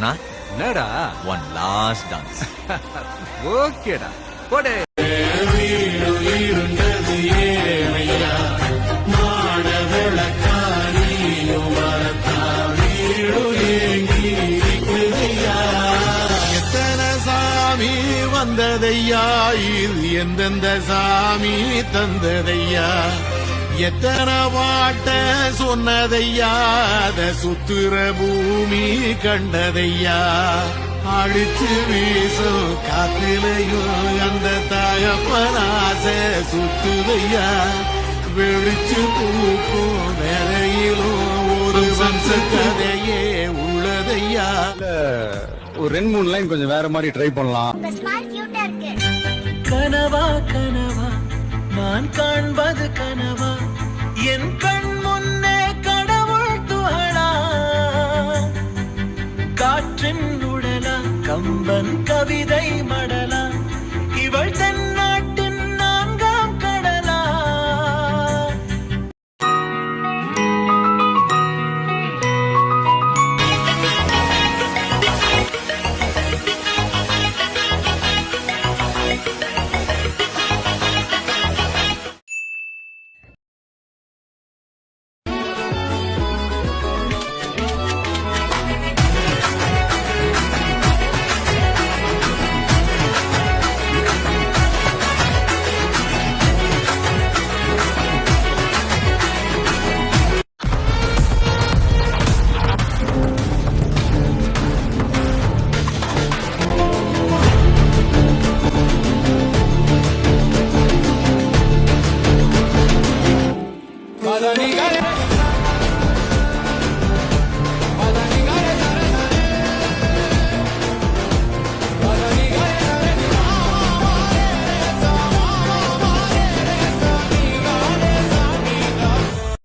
கண்ணா என்னடா one last dance. ஓகேடா போடே. எத்தனை சாமி வந்ததையா, இது எந்தெந்த சாமி தந்ததையா, எத்தனை பாட்ட சொன்னதையா, அத சுத்துற பூமி கண்டதையா, அடிச்சு வீசும் காத்திலையும் அந்த தகப்பனாச சுத்துதையா, வெடிச்சு பூக்கும் வேலையிலும் ஒரு வம்ச கதையே உள்ளதையா. ஒரு 2-3 லைன் கொஞ்சம் வேற மாதிரி ட்ரை பண்ணலாம். கனவா கனவா நான் காண்பது கனவா, என் கண் முன்னே கடவுள் துகளா, காற்றின் உடலா கம்பன் கவிதை மடலா, இவள் தென்னாட்டின் 4ஆம் கடலா.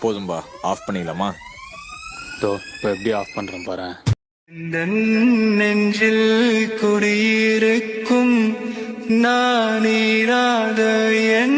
போதும்பா, ஆஃப் பண்ணிடலாமா? இப்போ எப்படி ஆஃப் பண்றேன் பாரு. நெஞ்சில் குடியிருக்கும் நான் ஈராத என்